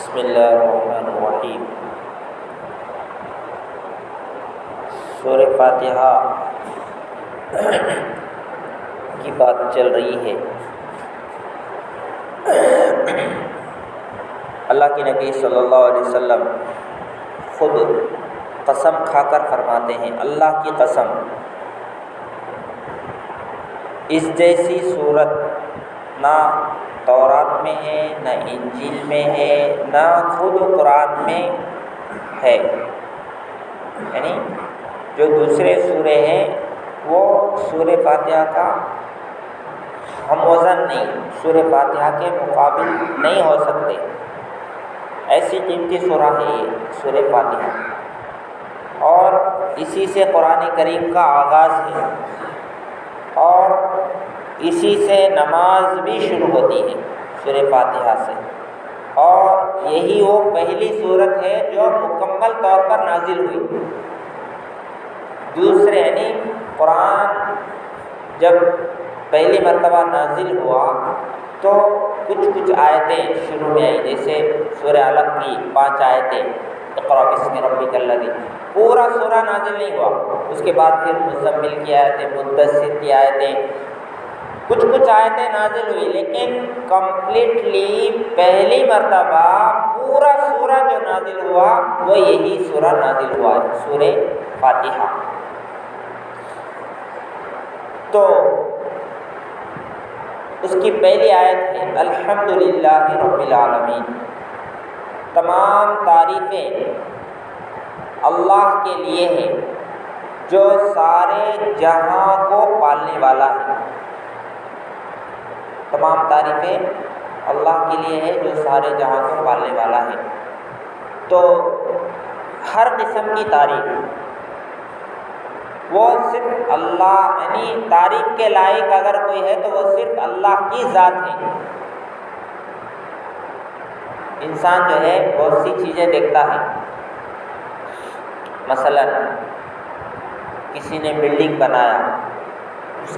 بسم اللہ الرحمن الرحیم۔ سورہ فاتحہ کی بات چل رہی ہے۔ اللہ کے نبی صلی اللہ علیہ وسلم خود قسم کھا کر فرماتے ہیں، اللہ کی قسم، اس جیسی صورت نہ تورات میں ہے، نہ انجیل میں ہے، نہ خود قرآن میں ہے۔ یعنی جو دوسرے سورے ہیں وہ سورہ فاتحہ کا ہم وزن نہیں، سورہ فاتحہ کے مقابل نہیں ہو سکتے۔ ایسی قیمتی سورہ ہے یہ سورہ فاتحہ، اور اسی سے قرآن کریم کا آغاز ہے، اور اسی سے نماز بھی شروع ہوتی ہے سورہ فاتحہ سے، اور یہی وہ پہلی سورت ہے جو مکمل طور پر نازل ہوئی۔ دوسرے یعنی قرآن جب پہلی مرتبہ نازل ہوا تو کچھ آیتیں شروع میں آئی، جیسے سورہ علق کی 5 آیتیں، اقرأ باسم ربک الذی، پورا سورہ نازل نہیں ہوا۔ اس کے بعد پھر مزمل کی آیتیں، مدثر کی آیتیں، کچھ آیتیں نازل ہوئی، لیکن کمپلیٹلی پہلی مرتبہ پورا سورہ جو نازل ہوا وہ یہی سورہ نازل ہوا ہے، سورہ فاتحہ۔ تو اس کی پہلی آیت ہے الحمدللہ رب العالمین، تمام تعریفیں اللہ کے لیے ہیں جو سارے جہاں کو پالنے والا ہے۔ تمام تعریفیں اللہ کے لیے ہے جو سارے جہاں کو پالنے والا ہے۔ تو ہر قسم کی تعریف وہ صرف اللہ، یعنی تعریف کے لائق اگر کوئی ہے تو وہ صرف اللہ کی ذات ہے۔ انسان جو ہے بہت سی چیزیں دیکھتا ہے، مثلا کسی نے بلڈنگ بنایا، اس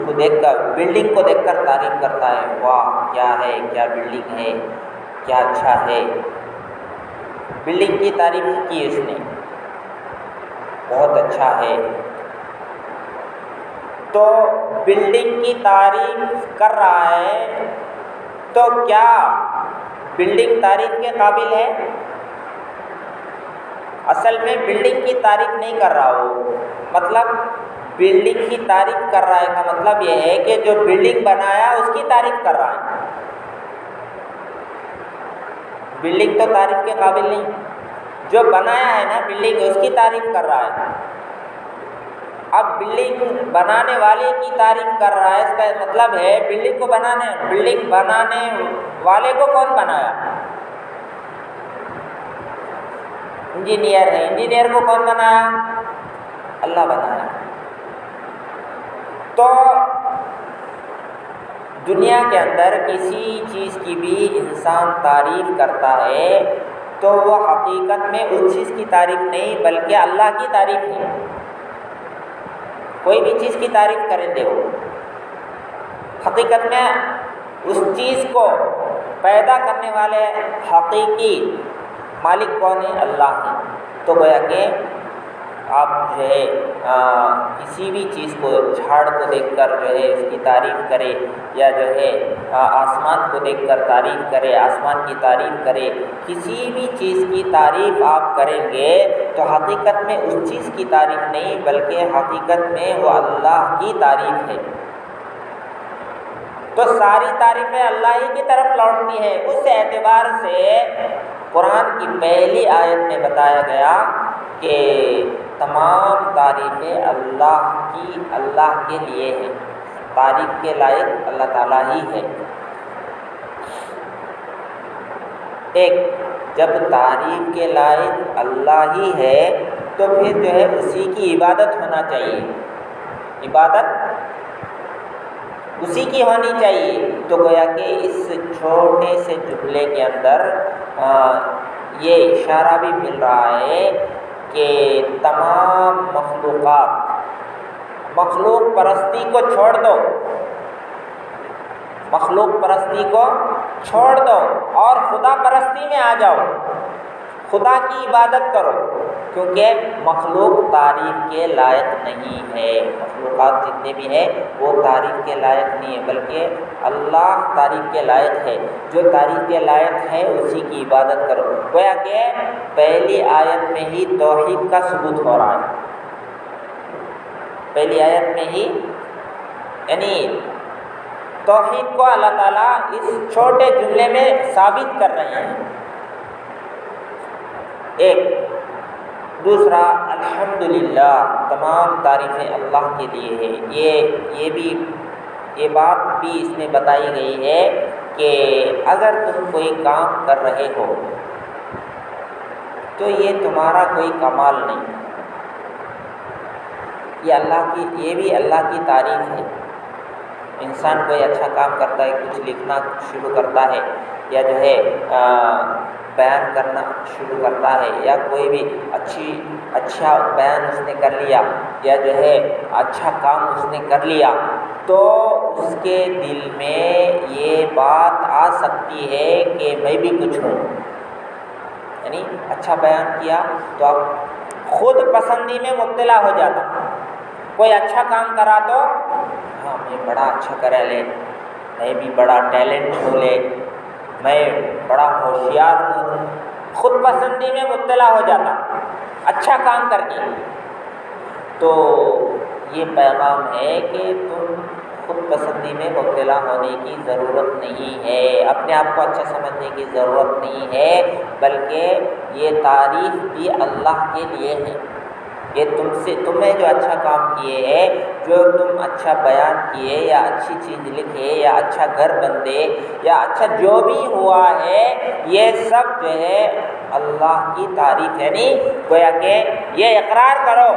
کو دیکھ کر، بلڈنگ کو دیکھ کر تعریف کرتا ہے، واہ کیا ہے، کیا بلڈنگ ہے، کیا اچھا ہے۔ بلڈنگ کی تعریف کی اس نے، بہت اچھا ہے۔ تو بلڈنگ کی تعریف کر رہا ہے تو کیا بلڈنگ تعریف کے قابل ہے؟ اصل میں بلڈنگ کی تعریف نہیں کر رہا وہ، مطلب بلڈنگ کی تعریف کر رہا ہے کا مطلب یہ ہے کہ جو بلڈنگ بنایا اس کی تعریف کر رہا ہے۔ بلڈنگ تو تعریف کے قابل نہیں، جو بنایا ہے نا بلڈنگ اس کی تعریف کر رہا ہے۔ اب بلڈنگ بنانے والے کی تعریف کر رہا ہے، اس کا مطلب ہے بلڈنگ بنانے والے کو کون بنایا؟ انجینئر ہے، انجینئر کو کون بنایا؟ اللہ بنایا۔ تو دنیا کے اندر کسی چیز کی بھی انسان تعریف کرتا ہے تو وہ حقیقت میں اس چیز کی تعریف نہیں بلکہ اللہ کی تعریف ہے۔ کوئی بھی چیز کی تعریف کریں دے وہ، حقیقت میں اس چیز کو پیدا کرنے والے حقیقی مالک کون ہے؟ اللہ ہے۔ تو گویا کہ آپ جو ہے کسی بھی چیز کو، جھاڑ کو دیکھ کر جو ہے اس کی تعریف کرے، یا جو ہے آسمان کو دیکھ کر تعریف کرے، آسمان کی تعریف کرے، کسی بھی چیز کی تعریف آپ کریں گے تو حقیقت میں اس چیز کی تعریف نہیں بلکہ حقیقت میں وہ اللہ کی تعریف ہے۔ تو ساری تعریفیں اللہ ہی کی طرف لوٹتی ہیں۔ اس اعتبار سے قرآن کی پہلی آیت میں بتایا گیا کہ تمام تعریفیں اللہ کے لیے ہیں، تعریف کے لائق اللہ تعالیٰ ہی ہے۔ جب تعریف کے لائق اللہ ہی ہے تو پھر جو ہے اسی کی عبادت ہونا چاہیے، عبادت اسی کی ہونی چاہیے۔ تو گویا کہ اس چھوٹے سے جملے کے اندر یہ اشارہ بھی مل رہا ہے کہ تمام مخلوق پرستی کو چھوڑ دو، مخلوق پرستی کو چھوڑ دو اور خدا پرستی میں آ جاؤ، خدا کی عبادت کرو، کیونکہ مخلوق تعریف کے لائق نہیں ہے، مخلوقات جتنے بھی ہیں وہ تعریف کے لائق نہیں ہے، بلکہ اللہ تعریف کے لائق ہے، جو تعریف کے لائق ہے اسی کی عبادت کرو۔ گویا کہ پہلی آیت میں ہی توحید کا ثبوت ہو رہا ہے، پہلی آیت میں ہی یعنی توحید کو اللہ تعالیٰ اس چھوٹے جملے میں ثابت کر رہے ہیں۔ ایک دوسرا، الحمدللہ، تمام تعریفیں اللہ کے لیے ہے۔ یہ بات بھی اس میں بتائی گئی ہے کہ اگر تم کوئی کام کر رہے ہو تو یہ تمہارا کوئی کمال نہیں، یہ بھی اللہ کی تعریف ہے۔ انسان کوئی اچھا کام کرتا ہے، کچھ لکھنا شروع کرتا ہے، یا جو ہے بیان کرنا شروع کرتا ہے، یا کوئی بھی اچھا بیان اس نے کر لیا، یا جو ہے اچھا کام اس نے کر لیا، تو اس کے دل میں یہ بات آ سکتی ہے کہ میں بھی کچھ ہوں۔ یعنی اچھا بیان کیا تو اب خود پسندی میں مبتلا ہو جاتا، کوئی اچھا کام کرا تو ہاں میں بڑا اچھا کرا لے، میں بھی بڑا ٹیلنٹ ہو لے، میں بڑا ہوشیار ہوں، خود پسندی میں مبتلا ہو جاتا اچھا کام کر کے۔ تو یہ پیغام ہے کہ تم خود پسندی میں مبتلا ہونے کی ضرورت نہیں ہے، اپنے آپ کو اچھا سمجھنے کی ضرورت نہیں ہے، بلکہ یہ تعریف بھی اللہ کے لیے ہے۔ یہ تمہیں جو اچھا کام کیے ہیں، جو تم اچھا بیان کیے، یا اچھی چیز لکھے، یا اچھا گھر بندے، یا اچھا جو بھی ہوا ہے، یہ سب جو ہے اللہ کی تعریف ہے۔ نہیں گویا کہ یہ اقرار کرو،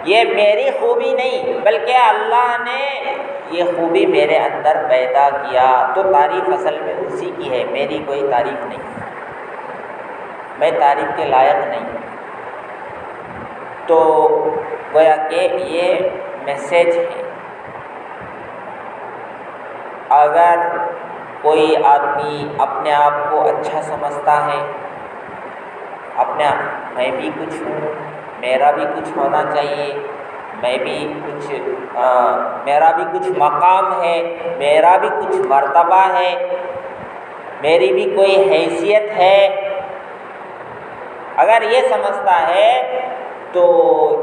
یہ میری خوبی نہیں، بلکہ اللہ نے یہ خوبی میرے اندر پیدا کیا، تو تعریف اصل میں اسی کی ہے، میری کوئی تعریف نہیں، میں تعریف کے لائق نہیں۔ تو گویا کہ یہ میسیج ہے۔ اگر کوئی آدمی اپنے آپ کو اچھا سمجھتا ہے، میں بھی کچھ ہوں، میرا بھی کچھ ہونا چاہیے، میرا بھی کچھ مقام ہے، میرا بھی کچھ مرتبہ ہے، میری بھی کوئی حیثیت ہے، اگر یہ سمجھتا ہے تو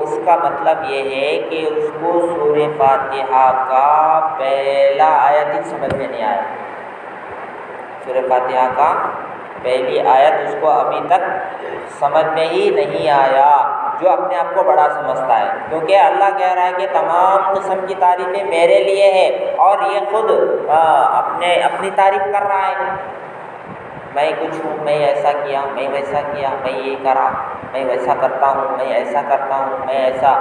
اس کا مطلب یہ ہے کہ اس کو سورہ فاتحہ کا پہلا آیت ہی سمجھ میں نہیں آیا۔ سورہ فاتحہ کا پہلی آیت اس کو ابھی تک سمجھ میں ہی نہیں آیا، جو اپنے آپ کو بڑا سمجھتا ہے، کیونکہ اللہ کہہ رہا ہے کہ تمام قسم کی تعریفیں میرے لیے ہے، اور یہ خود اپنی تعریف کر رہا ہے، میں کچھ ہوں، میں ایسا کیا، میں ویسا کیا، میں یہ کرا، میں ویسا کرتا ہوں، میں ایسا کرتا ہوں، میں ایسا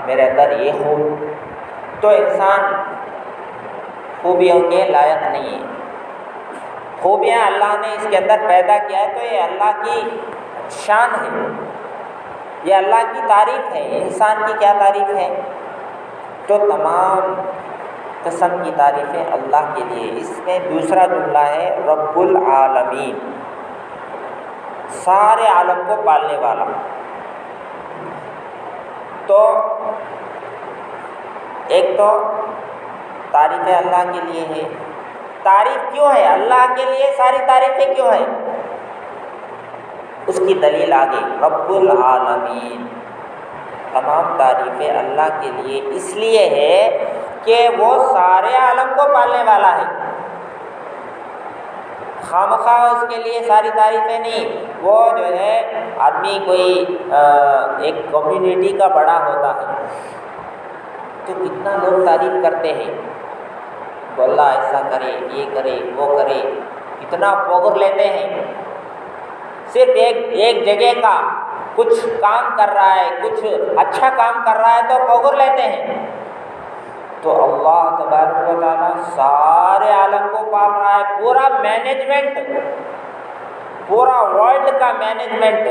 میرے اندر یہ ہوں۔ تو انسان خوبیوں کے لائق نہیں ہے۔ خوبیاں اللہ نے اس کے اندر پیدا کیا ہے، تو یہ اللہ کی شان ہے، یہ اللہ کی تعریف ہے۔ انسان کی کیا تعریف ہے؟ تو تمام قسم کی تعریفیں اللہ کے لیے۔ اس میں دوسرا جملہ ہے رب العالمین، سارے عالم کو پالنے والا۔ تو ایک تو تعریفیں اللہ کے لیے ہے۔ تعریف کیوں ہے اللہ کے لیے؟ ساری تعریفیں کیوں ہیں؟ اس کی دلیل آگے، رب العالمین، تمام تعریفیں اللہ کے لیے اس لیے ہے کہ وہ سارے عالم کو پالنے والا ہے۔ خامخواہ اس کے لیے ساری تعریفیں نہیں، وہ جو ہے آدمی کوئی ایک کمیونٹی کا بڑا ہوتا ہے تو کتنا لوگ تعریف کرتے ہیں، وہ اللہ ایسا کرے، یہ کرے، وہ کرے، کتنا فخر لیتے ہیں۔ صرف ایک جگہ کا کچھ کام کر رہا ہے، کچھ اچھا کام کر رہا ہے تو فخر لیتے ہیں۔ تو اللہ تبارک و تعالیٰ سارے عالم کو پال رہا ہے، پورا مینجمنٹ، پورا ورلڈ کا مینجمنٹ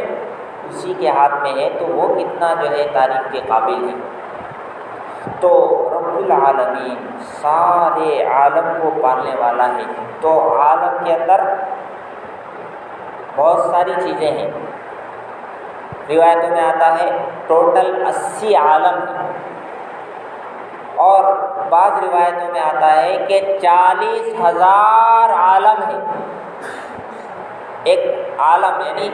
اسی کے ہاتھ میں ہے، تو وہ کتنا جو ہے تعریف کے قابل ہے۔ تو رب العالمین، سارے عالم کو پالنے والا ہے۔ تو عالم کے اندر بہت ساری چیزیں ہیں، روایتوں میں آتا ہے ٹوٹل 80 عالم ہیں، اور بعض روایتوں میں آتا ہے کہ 40,000 عالم ہیں۔ ایک عالم یعنی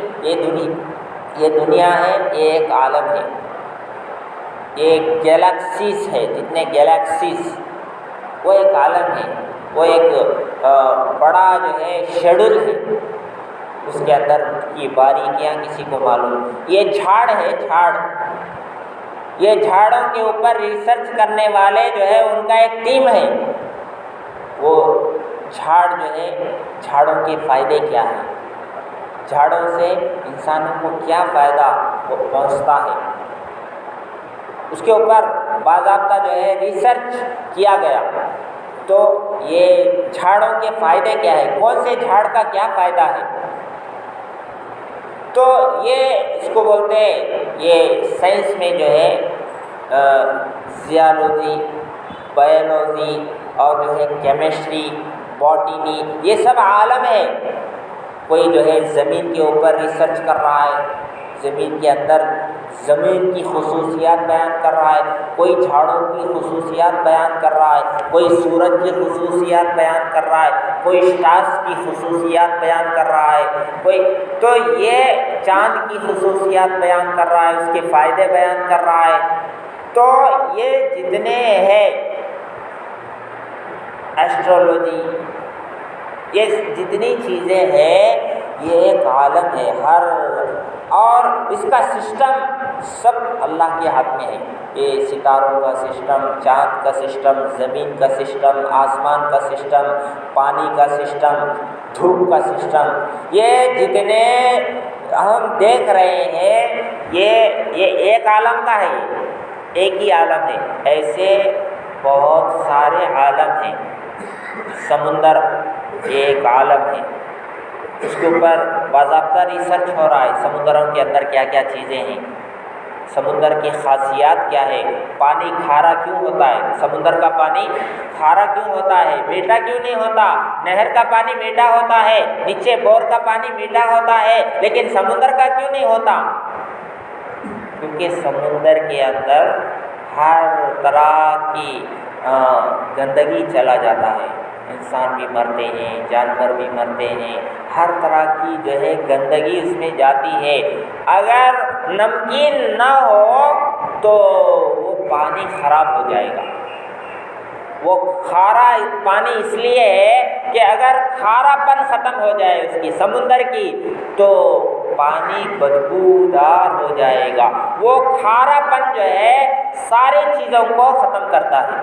یہ دنیا ہے، یہ ایک عالم ہے، یہ گیلیکسیز ہے، جتنے گیلیکسیز وہ ایک عالم ہے، وہ ایک بڑا جو ہے شیڈول ہے، اس کے اندر کی باریکیاں کسی کو معلوم۔ یہ جھاڑ ہے، جھاڑ، یہ جھاڑوں کے اوپر ریسرچ کرنے والے جو ہے ان کا ایک ٹیم ہے۔ وہ جھاڑ جو ہے، جھاڑوں کے فائدے کیا ہیں، جھاڑوں سے انسانوں کو کیا فائدہ پہنچتا ہے، اس کے اوپر باضابطہ جو ہے ریسرچ کیا گیا۔ تو یہ جھاڑوں کے فائدے کیا ہے، کون سے جھاڑ کا کیا فائدہ ہے، تو یہ اس کو بولتے ہیں، یہ سائنس میں جو ہے زیالوجی، بایولوجی اور جو ہے کیمسٹری، باٹنی، یہ سب عالم ہے۔ کوئی جو ہے زمین کے اوپر ریسرچ کر رہا ہے، زمین کے اندر زمین کی خصوصیات بیان کر رہا ہے، کوئی جھاڑوں کی خصوصیات بیان کر رہا ہے، کوئی سورج کی خصوصیات بیان کر رہا ہے، کوئی اسٹارز کی خصوصیات بیان کر رہا ہے، کوئی تو یہ چاند کی خصوصیات بیان کر رہا ہے، اس کے فائدے بیان کر رہا ہے۔ تو یہ جتنے ہیں ایسٹرولوجی، یہ جتنی چیزیں ہیں یہ ایک عالم ہے، اور اس کا سسٹم سب اللہ کے ہاتھ میں ہے۔ یہ ستاروں کا سسٹم، چاند کا سسٹم، زمین کا سسٹم، آسمان کا سسٹم، پانی کا سسٹم، دھوپ کا سسٹم، یہ جتنے ہم دیکھ رہے ہیں یہ ایک عالم کا ہے، ایک ہی عالم ہے۔ ایسے بہت سارے عالم ہیں۔ سمندر یہ ایک عالم ہے، اس کے اوپر باضابطہ ریسرچ ہو رہا ہے، سمندروں کے اندر کیا کیا چیزیں ہیں، سمندر کی خاصیات کیا ہے، پانی کھارا کیوں ہوتا ہے، سمندر کا پانی کھارا کیوں ہوتا ہے، میٹھا کیوں نہیں ہوتا، نہر کا پانی میٹھا ہوتا ہے، نیچے بور کا پانی میٹھا ہوتا ہے، لیکن سمندر کا کیوں نہیں ہوتا، کیونکہ سمندر کے اندر ہر طرح کی گندگی چلا جاتا ہے، انسان بھی مرتے ہیں، جانور بھی مرتے ہیں، ہر طرح کی جو ہے گندگی اس میں جاتی ہے۔ اگر نمکین نہ ہو تو وہ پانی خراب ہو جائے گا۔ وہ کھارا پانی اس لیے ہے کہ اگر کھارا پن ختم ہو جائے اس کی سمندر کی تو پانی بدبودار ہو جائے گا۔ وہ کھارا پن جو ہے ساری چیزوں کو ختم کرتا ہے،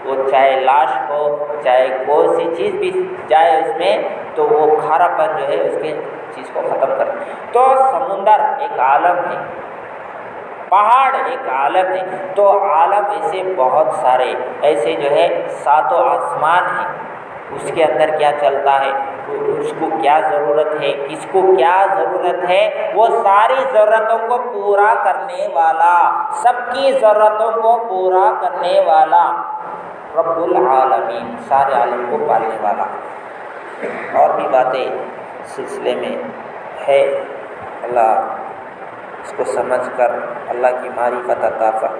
وہ چاہے لاش ہو، چاہے کوئی سی چیز بھی جائے اس میں، تو وہ کھارا پن جو ہے اس کے چیز کو ختم کرتا ہے۔ تو سمندر ایک عالم ہے، پہاڑ ایک عالم ہے، تو عالم ایسے بہت سارے، ایسے جو ہے ساتوں آسمان ہیں، اس کے اندر کیا چلتا ہے، اس کو کیا ضرورت ہے، کس کو کیا ضرورت ہے، وہ ساری ضرورتوں کو پورا کرنے والا، سب کی ضرورتوں کو پورا کرنے والا رب العالمین، سارے عالم کو پالنے والا۔ اور بھی باتیں سلسلے میں ہے، اللہ اس کو سمجھ کر اللہ کی معرفت عطا فرمائے۔